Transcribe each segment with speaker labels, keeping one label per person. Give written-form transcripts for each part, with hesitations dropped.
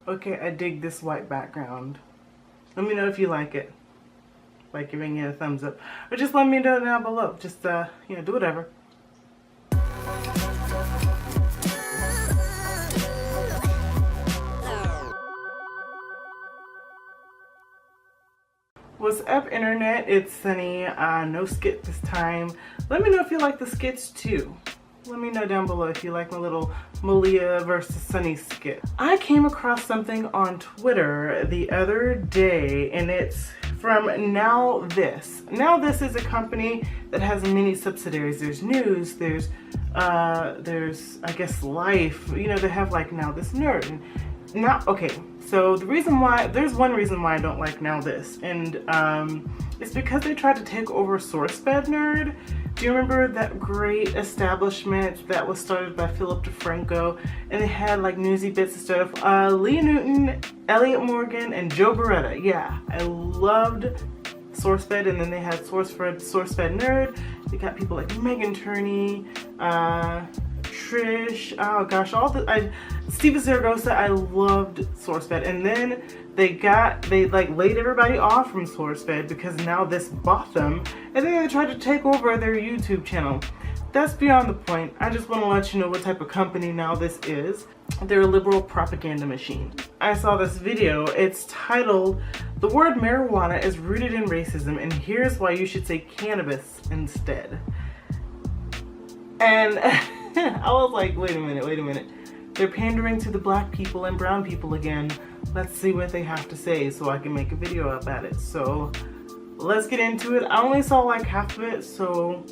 Speaker 1: Okay, I dig this white background. Let me know if you like it. By giving it a thumbs up. Or just let me know down below. Just, you know, do whatever. What's up, internet? It's Sunny. No skit this time. Let me know if you like the skits too. Let me know down below if you like my little Malia versus Sunny skit. I came across something on Twitter the other day, and it's from Now This. Now This is a company that has many subsidiaries. There's news, there's I guess Life. You know, they have like Now This Nerd. And now, okay, so there's one reason why I don't like Now This, and it's because they tried to take over SourceFed Nerd. Do you remember that great establishment that was started by Philip DeFranco? And they had like newsy bits and stuff. Leah Newton, Elliot Morgan, and Joe Beretta. Yeah, I loved SourceFed, and then they had SourceFed Nerd. They got people like Megan Turney, Trish, oh gosh, Steven Zaragoza. I loved SourceFed, and then they like laid everybody off from SourceFed because Now This bought them, and then they tried to take over their YouTube channel. That's beyond the point. I just want to let you know what type of company Now This is. They're a liberal propaganda machine. I saw this video. It's titled, "The word marijuana is rooted in racism, and here's why you should say cannabis instead." And I was like, wait a minute. They're pandering to the black people and brown people again. Let's see what they have to say so I can make a video about it. So let's get into it. I only saw like half of it, so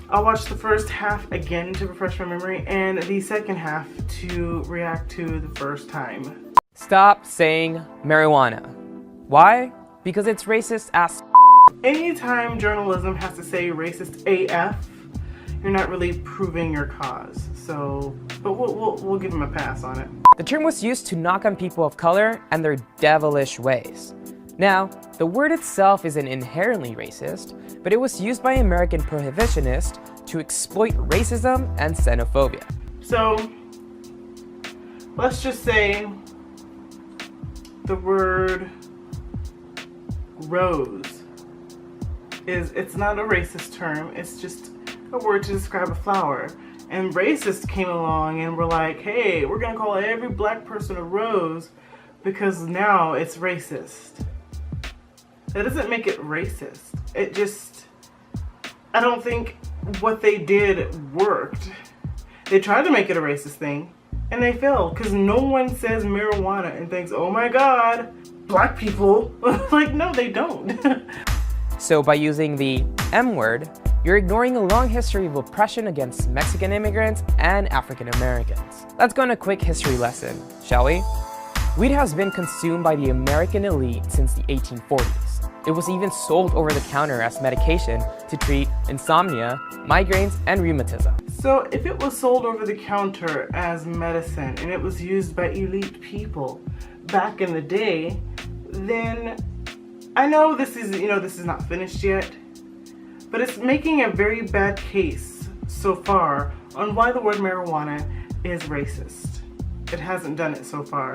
Speaker 1: I'll watch the first half again to refresh my memory, and the second half to react to the first time.
Speaker 2: Stop saying marijuana. Why? Because it's racist as
Speaker 1: Anytime journalism has to say racist AF, you're not really proving your cause. So, but we'll give them a pass on it.
Speaker 2: The term was used to knock on people of color and their devilish ways. Now, the word itself isn't inherently racist, but it was used by American prohibitionists to exploit racism and xenophobia.
Speaker 1: So, let's just say the word rose it's not a racist term, it's just a word to describe a flower. And racists came along and were like, hey, we're gonna call every black person a rose because now it's racist. That doesn't make it racist. It just, I don't think what they did worked. They tried to make it a racist thing and they failed because no one says marijuana and thinks, oh my God, black people. Like, no, they don't.
Speaker 2: So by using the M word, you're ignoring a long history of oppression against Mexican immigrants and African Americans. Let's go on a quick history lesson, shall we? Weed has been consumed by the American elite since the 1840s. It was even sold over the counter as medication to treat insomnia, migraines, and rheumatism.
Speaker 1: So if it was sold over the counter as medicine and it was used by elite people back in the day, then I know this is not finished yet, but it's making a very bad case so far on why the word marijuana is racist. It hasn't done it so far,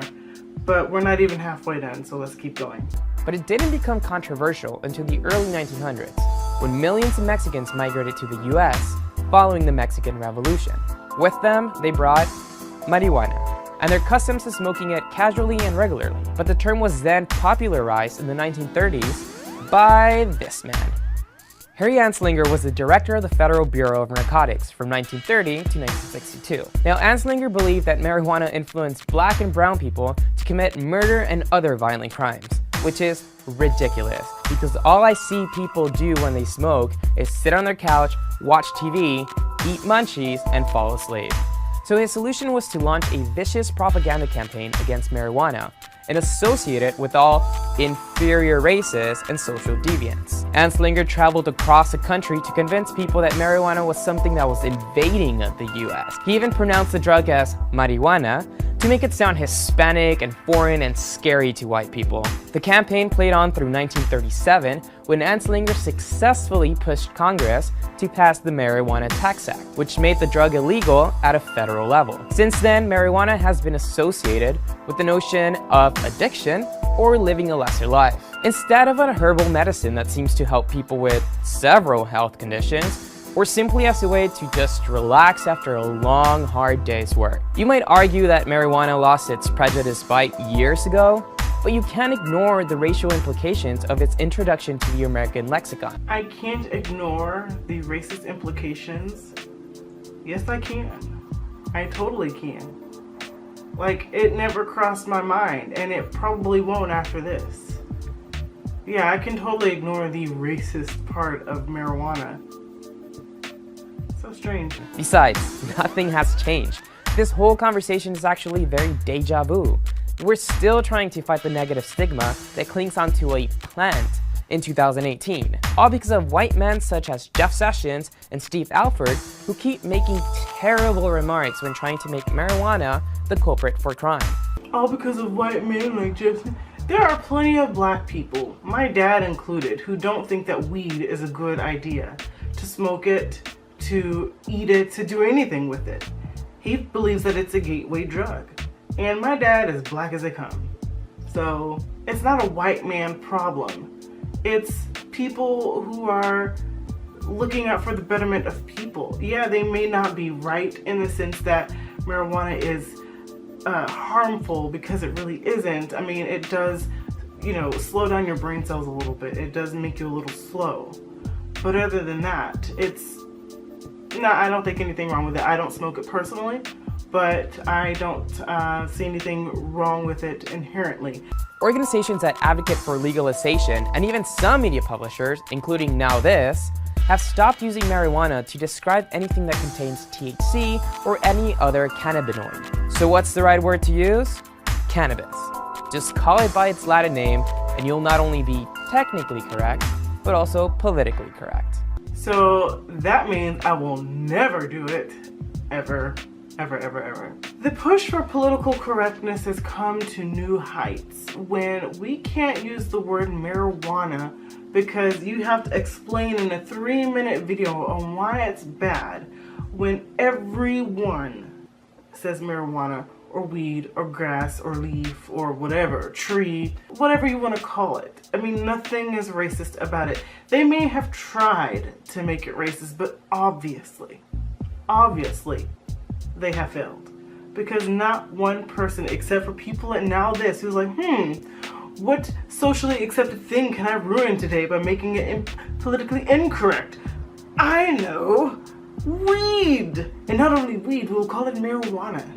Speaker 1: but we're not even halfway done, so let's keep going.
Speaker 2: But it didn't become controversial until the early 1900s, when millions of Mexicans migrated to the US following the Mexican Revolution. With them, they brought marijuana, and their customs of smoking it casually and regularly. But the term was then popularized in the 1930s by this man. Harry Anslinger was the director of the Federal Bureau of Narcotics from 1930 to 1962. Now, Anslinger believed that marijuana influenced black and brown people to commit murder and other violent crimes, which is ridiculous, because all I see people do when they smoke is sit on their couch, watch TV, eat munchies, and fall asleep. So his solution was to launch a vicious propaganda campaign against marijuana and associate it with all inferior races and social deviants. Anslinger traveled across the country to convince people that marijuana was something that was invading the US. He even pronounced the drug as marijuana to make it sound Hispanic and foreign and scary to white people. The campaign played on through 1937 when Anslinger successfully pushed Congress to pass the Marijuana Tax Act, which made the drug illegal at a federal level. Since then, marijuana has been associated with the notion of addiction or living a lesser life. Instead of a herbal medicine that seems to help people with several health conditions, or simply as a way to just relax after a long, hard day's work. You might argue that marijuana lost its prejudice bite years ago, but you can't ignore the racial implications of its introduction to the American lexicon.
Speaker 1: I can't ignore the racist implications. Yes, I can. I totally can. Like, it never crossed my mind, and it probably won't after this. Yeah, I can totally ignore the racist part of marijuana. So strange.
Speaker 2: Besides, nothing has changed. This whole conversation is actually very deja vu. We're still trying to fight the negative stigma that clings onto a plant in 2018, all because of white men such as Jeff Sessions and Steve Alford who keep making terrible remarks when trying to make marijuana the culprit for crime.
Speaker 1: All because of white men like Jeff. There are plenty of black people, my dad included, who don't think that weed is a good idea. To smoke it, to eat it, to do anything with it. He believes that it's a gateway drug. And my dad is black as they come. So it's not a white man problem. It's people who are looking out for the betterment of people. Yeah, they may not be right in the sense that marijuana is harmful, because it really isn't. I mean, it does, slow down your brain cells a little bit. It does make you a little slow. But other than that, I don't think anything wrong with it. I don't smoke it personally, but I don't see anything wrong with it inherently.
Speaker 2: Organizations that advocate for legalization, and even some media publishers, including Now This, have stopped using marijuana to describe anything that contains THC or any other cannabinoid. So what's the right word to use? Cannabis. Just call it by its Latin name, and you'll not only be technically correct, but also politically correct.
Speaker 1: So that means I will never do it, ever, ever, ever, ever. The push for political correctness has come to new heights when we can't use the word marijuana because you have to explain in a 3-minute video on why it's bad when everyone says marijuana or weed or grass or leaf or whatever, tree, whatever you want to call it. I mean, nothing is racist about it. They may have tried to make it racist, but obviously, they have failed. Because not one person, except for people at Now This, who's like, what socially accepted thing can I ruin today by making it politically incorrect? I know, weed. And not only weed, we'll call it marijuana.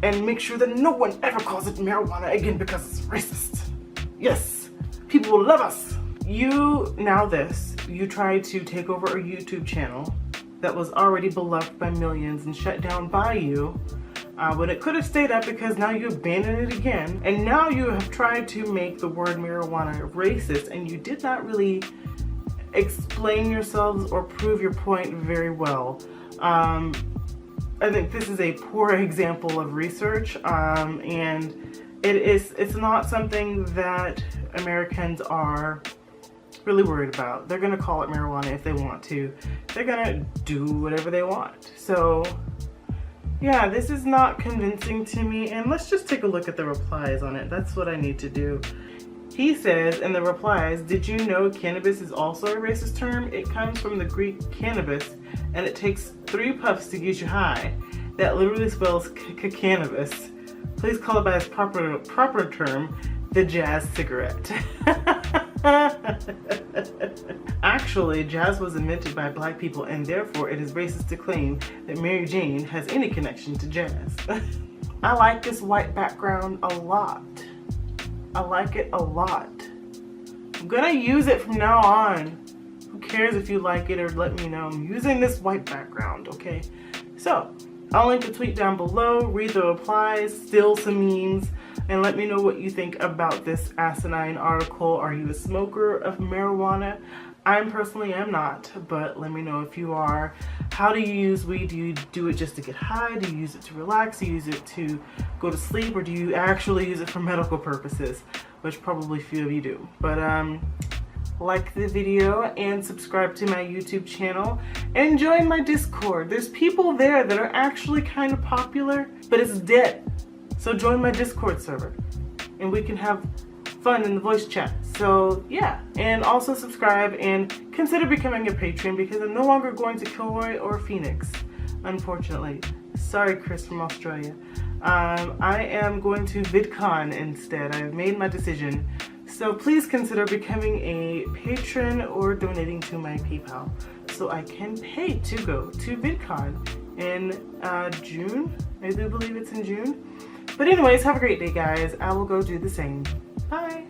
Speaker 1: And make sure that no one ever calls it marijuana again because it's racist. Yes, people will love us. You, Now This, you tried to take over a YouTube channel that was already beloved by millions and shut down by you. But it could have stayed up because now you abandoned it again. And now you have tried to make the word marijuana racist, and you did not really explain yourselves or prove your point very well. I think this is a poor example of research, and it's not something that Americans are really worried about. They're gonna call it marijuana if they want to. They're gonna do whatever they want. So yeah, this is not convincing to me, and let's just take a look at the replies on it. That's what I need to do. He says in the replies, did you know cannabis is also a racist term? It comes from the Greek cannabis, and it takes 3 puffs to get you high. That literally spells cannabis. Please call it by its proper term, the jazz cigarette. Actually, jazz was invented by black people, and therefore it is racist to claim that Mary Jane has any connection to jazz. I like this white background a lot. I like it a lot. I'm gonna use it from now on. Who cares if you like it or let me know. I'm using this white background, okay? So, I'll link the tweet down below, read the replies, steal some memes, and let me know what you think about this asinine article. Are you a smoker of marijuana? I personally am not, but let me know if you are. How do you use weed? Do you do it just to get high? Do you use it to relax? Do you use it to go to sleep? Or do you actually use it for medical purposes? Which probably few of you do. But like the video and subscribe to my YouTube channel and join my Discord. There's people there that are actually kind of popular, but it's dead. So join my Discord server and we can have fun in the voice chat. So yeah, and also subscribe and consider becoming a patron because I'm no longer going to Kilroy or Phoenix, unfortunately. Sorry, Chris from Australia. I am going to VidCon instead. I've made my decision. So please consider becoming a patron or donating to my PayPal so I can pay to go to VidCon in June. I do believe it's in June. But anyways, have a great day, guys. I will go do the same. Bye.